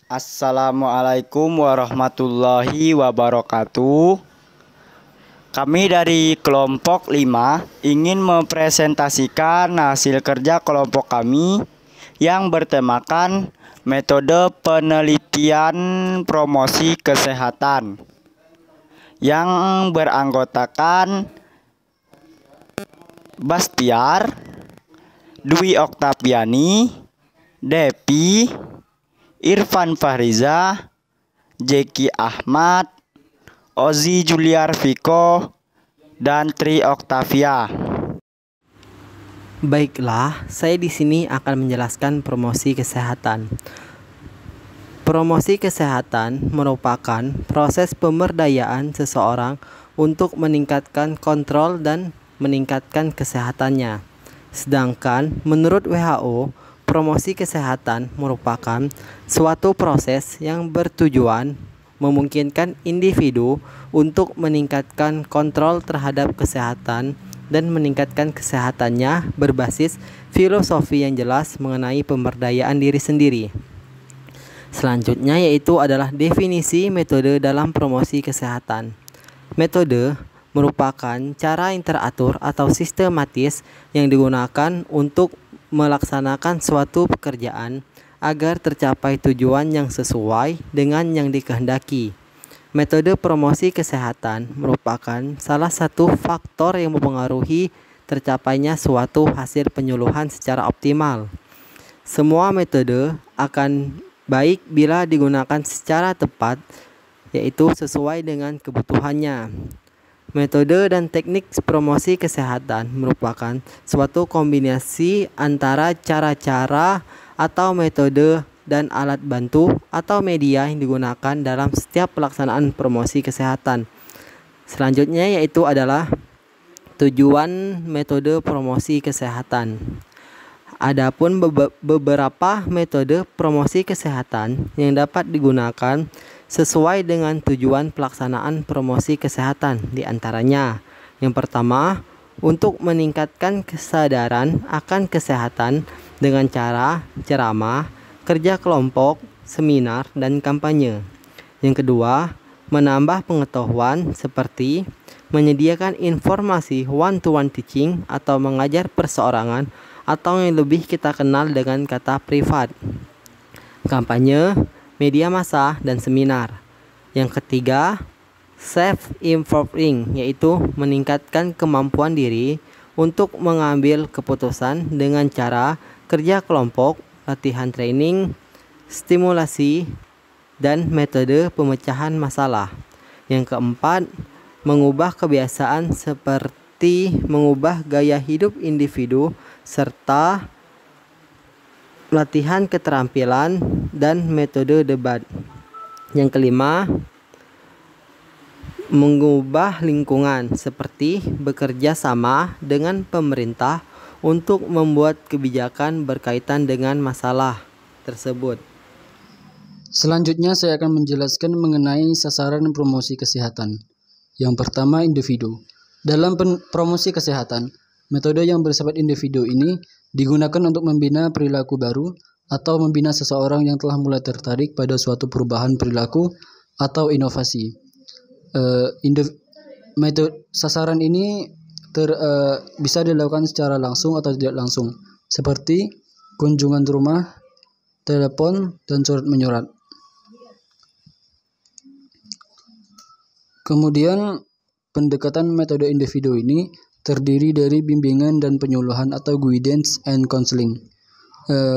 Assalamualaikum warahmatullahi wabarakatuh. Kami dari kelompok 5 ingin mempresentasikan hasil kerja kelompok kami yang bertemakan metode penelitian promosi kesehatan yang beranggotakan Bastiar, Dwi Oktaviani, Depi, Irfan Fahriza, Jeki Ahmad, Ozi Juliar Viko, dan Tri Oktavia. Baiklah, saya di sini akan menjelaskan promosi kesehatan. Promosi kesehatan merupakan proses pemberdayaan seseorang untuk meningkatkan kontrol dan meningkatkan kesehatannya. Sedangkan menurut WHO, promosi kesehatan merupakan suatu proses yang bertujuan memungkinkan individu untuk meningkatkan kontrol terhadap kesehatan dan meningkatkan kesehatannya berbasis filosofi yang jelas mengenai pemberdayaan diri sendiri. Selanjutnya yaitu adalah definisi metode dalam promosi kesehatan. Metode merupakan cara yang teratur atau sistematis yang digunakan untuk melaksanakan suatu pekerjaan agar tercapai tujuan yang sesuai dengan yang dikehendaki. Metode promosi kesehatan merupakan salah satu faktor yang mempengaruhi tercapainya suatu hasil penyuluhan secara optimal. Semua metode akan baik bila digunakan secara tepat, yaitu sesuai dengan kebutuhannya. Metode dan teknik promosi kesehatan merupakan suatu kombinasi antara cara-cara atau metode dan alat bantu atau media yang digunakan dalam setiap pelaksanaan promosi kesehatan. Selanjutnya yaitu adalah tujuan metode promosi kesehatan. Adapun beberapa metode promosi kesehatan yang dapat digunakan sesuai dengan tujuan pelaksanaan promosi kesehatan, di antaranya yang pertama, untuk meningkatkan kesadaran akan kesehatan dengan cara ceramah, kerja kelompok, seminar, dan kampanye. Yang kedua, menambah pengetahuan seperti menyediakan informasi one-to-one teaching atau mengajar perseorangan atau yang lebih kita kenal dengan kata privat. Kampanye, media massa, dan seminar. Yang ketiga, self-improving, yaitu meningkatkan kemampuan diri untuk mengambil keputusan dengan cara kerja kelompok, latihan training, stimulasi, dan metode pemecahan masalah. Yang keempat, mengubah kebiasaan seperti mengubah gaya hidup individu serta latihan keterampilan dan metode debat. Yang kelima, mengubah lingkungan seperti bekerja sama dengan pemerintah untuk membuat kebijakan berkaitan dengan masalah tersebut. Selanjutnya saya akan menjelaskan mengenai sasaran promosi kesehatan. Yang pertama, individu. Dalam promosi kesehatan, metode yang bersifat individu ini digunakan untuk membina perilaku baru atau membina seseorang yang telah mulai tertarik pada suatu perubahan perilaku atau inovasi. Metode sasaran ini bisa dilakukan secara langsung atau tidak langsung, seperti kunjungan rumah, telepon, dan surat menyurat. Kemudian pendekatan metode individu ini terdiri dari bimbingan dan penyuluhan atau guidance and counseling.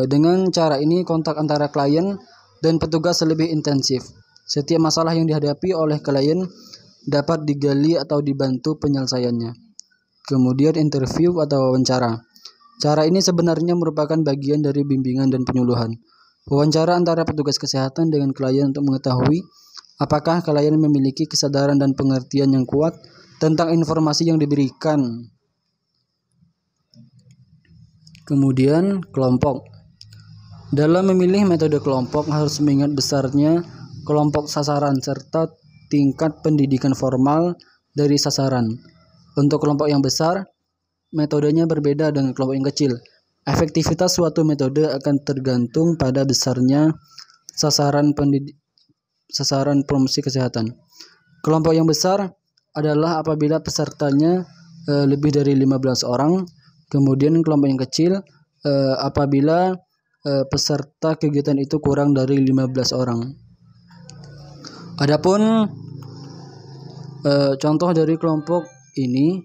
Dengan cara ini kontak antara klien dan petugas lebih intensif. Setiap masalah yang dihadapi oleh klien dapat digali atau dibantu penyelesaiannya. Kemudian interview atau wawancara. Cara ini sebenarnya merupakan bagian dari bimbingan dan penyuluhan. Wawancara antara petugas kesehatan dengan klien untuk mengetahui apakah klien memiliki kesadaran dan pengertian yang kuat tentang informasi yang diberikan. Kemudian kelompok. Dalam memilih metode kelompok harus mengingat besarnya kelompok sasaran serta tingkat pendidikan formal dari sasaran. Untuk kelompok yang besar, metodenya berbeda dengan kelompok yang kecil. Efektivitas suatu metode akan tergantung pada besarnya sasaran promosi kesehatan. Kelompok yang besar adalah apabila pesertanya lebih dari 15 orang. Kemudian kelompok yang kecil apabila peserta kegiatan itu kurang dari 15 orang. Adapun contoh dari kelompok ini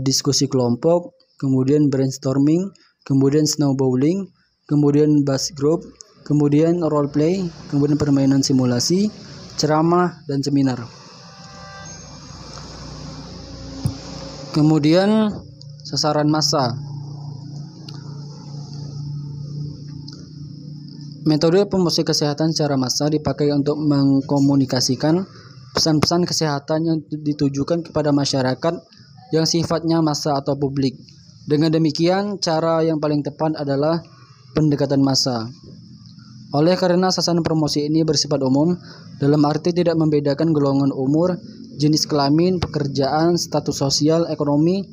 diskusi kelompok, kemudian brainstorming, kemudian snowballing, kemudian buzz group, kemudian role play, kemudian permainan simulasi, ceramah, dan seminar. Kemudian sasaran massa. Metode promosi kesehatan secara massa dipakai untuk mengkomunikasikan pesan-pesan kesehatan yang ditujukan kepada masyarakat yang sifatnya massa atau publik. Dengan demikian, cara yang paling tepat adalah pendekatan massa. Oleh karena sasaran promosi ini bersifat umum, dalam arti tidak membedakan golongan umur, jenis kelamin, pekerjaan, status sosial, ekonomi,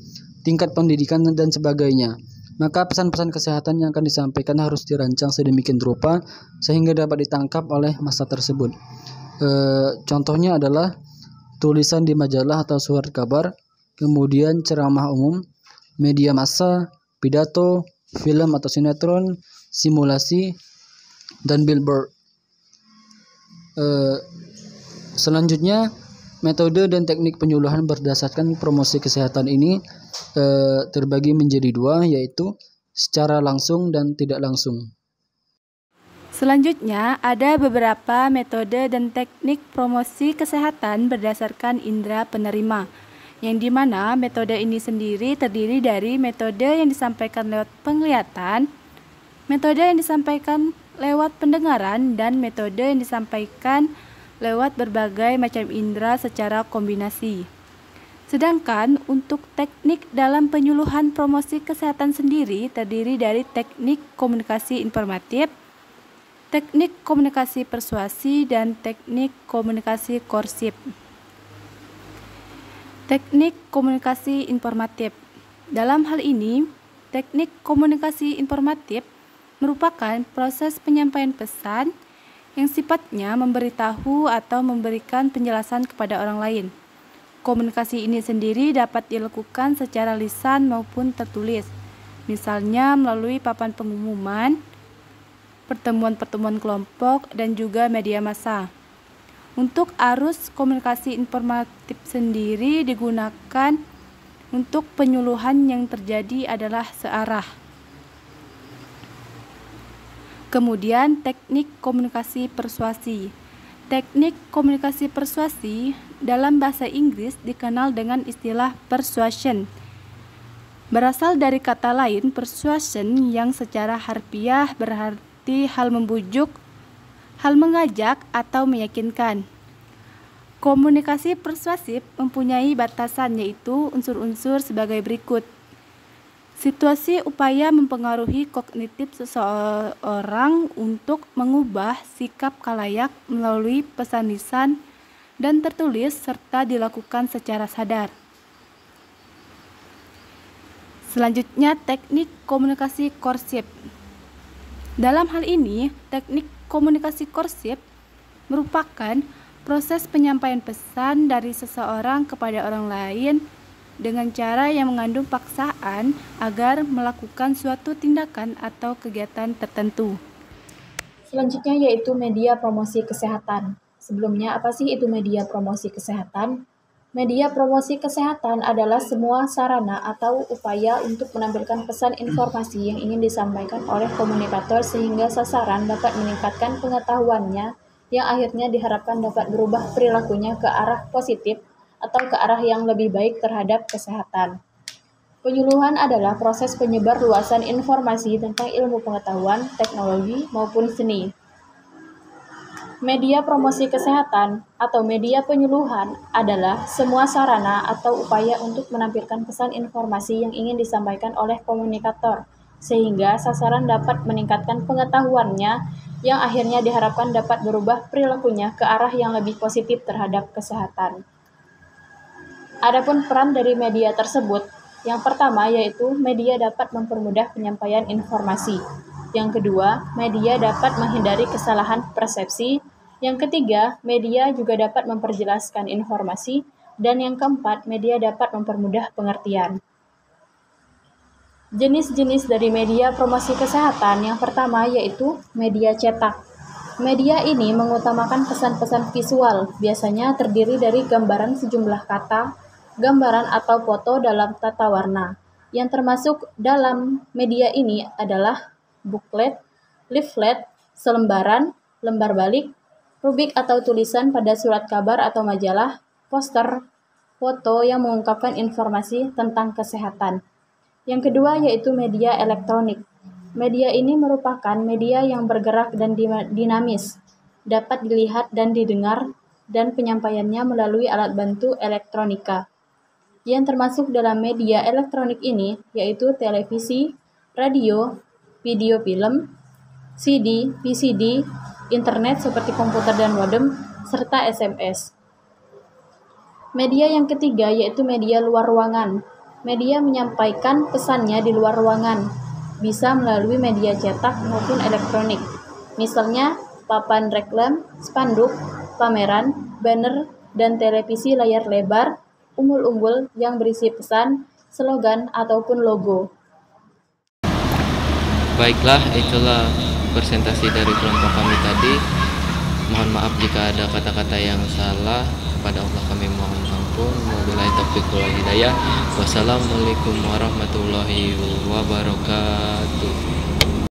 tingkat pendidikan, dan sebagainya. Maka pesan-pesan kesehatan yang akan disampaikan harus dirancang sedemikian rupa sehingga dapat ditangkap oleh massa tersebut. Contohnya adalah tulisan di majalah atau surat kabar, kemudian ceramah umum, media massa, pidato, film atau sinetron, simulasi, dan billboard. Selanjutnya, metode dan teknik penyuluhan berdasarkan promosi kesehatan ini terbagi menjadi dua, yaitu secara langsung dan tidak langsung. Selanjutnya, ada beberapa metode dan teknik promosi kesehatan berdasarkan indera penerima, yang dimana metode ini sendiri terdiri dari metode yang disampaikan lewat penglihatan, metode yang disampaikan lewat pendengaran, dan metode yang disampaikan lewat berbagai macam indera secara kombinasi. Sedangkan untuk teknik dalam penyuluhan promosi kesehatan sendiri terdiri dari teknik komunikasi informatif, teknik komunikasi persuasi, dan teknik komunikasi korsif. Teknik komunikasi informatif. Dalam hal ini, teknik komunikasi informatif merupakan proses penyampaian pesan yang sifatnya memberitahu atau memberikan penjelasan kepada orang lain. Komunikasi ini sendiri dapat dilakukan secara lisan maupun tertulis, misalnya melalui papan pengumuman, pertemuan-pertemuan kelompok, dan juga media massa. Untuk arus komunikasi informatif sendiri digunakan untuk penyuluhan yang terjadi adalah searah. Kemudian teknik komunikasi persuasi. Teknik komunikasi persuasi dalam bahasa Inggris dikenal dengan istilah persuasion. Berasal dari kata lain persuasion yang secara harfiah berarti hal membujuk, hal mengajak, atau meyakinkan. Komunikasi persuasif mempunyai batasan, yaitu unsur-unsur sebagai berikut. Situasi upaya mempengaruhi kognitif seseorang untuk mengubah sikap khalayak melalui pesan lisan dan tertulis serta dilakukan secara sadar. Selanjutnya, teknik komunikasi korsif. Dalam hal ini, teknik komunikasi korsif merupakan proses penyampaian pesan dari seseorang kepada orang lain dengan cara yang mengandung paksaan agar melakukan suatu tindakan atau kegiatan tertentu. Selanjutnya yaitu media promosi kesehatan. Sebelumnya, apa sih itu media promosi kesehatan? Media promosi kesehatan adalah semua sarana atau upaya untuk menampilkan pesan informasi yang ingin disampaikan oleh komunikator sehingga sasaran dapat meningkatkan pengetahuannya yang akhirnya diharapkan dapat berubah perilakunya ke arah positif atau ke arah yang lebih baik terhadap kesehatan. Penyuluhan adalah proses penyebar luasan informasi tentang ilmu pengetahuan, teknologi, maupun seni. Media promosi kesehatan atau media penyuluhan adalah semua sarana atau upaya untuk menampilkan pesan informasi yang ingin disampaikan oleh komunikator, sehingga sasaran dapat meningkatkan pengetahuannya yang akhirnya diharapkan dapat berubah perilakunya ke arah yang lebih positif terhadap kesehatan. Adapun peran dari media tersebut, yang pertama yaitu media dapat mempermudah penyampaian informasi. Yang kedua, media dapat menghindari kesalahan persepsi. Yang ketiga, media juga dapat memperjelaskan informasi. Dan yang keempat, media dapat mempermudah pengertian. Jenis-jenis dari media promosi kesehatan yang pertama yaitu media cetak. Media ini mengutamakan pesan-pesan visual, biasanya terdiri dari gambaran sejumlah kata, gambaran atau foto dalam tata warna. Yang termasuk dalam media ini adalah booklet, leaflet, selembaran, lembar balik, rubrik atau tulisan pada surat kabar atau majalah, poster, foto yang mengungkapkan informasi tentang kesehatan. Yang kedua yaitu media elektronik. Media ini merupakan media yang bergerak dan dinamis, dapat dilihat dan didengar, dan penyampaiannya melalui alat bantu elektronika. Yang termasuk dalam media elektronik ini yaitu televisi, radio, video film, CD, VCD, internet seperti komputer dan modem, serta SMS. Media yang ketiga yaitu media luar ruangan. Media menyampaikan pesannya di luar ruangan, bisa melalui media cetak maupun elektronik. Misalnya, papan reklam, spanduk, pameran, banner, dan televisi layar lebar, umbul-umbul yang berisi pesan, slogan, ataupun logo. Baiklah, itulah presentasi dari kelompok kami tadi. Mohon maaf jika ada kata-kata yang salah. Kepada Allah kami mohon ampun. Wabillahi taufiq wal hidayah. Wassalamualaikum warahmatullahi wabarakatuh.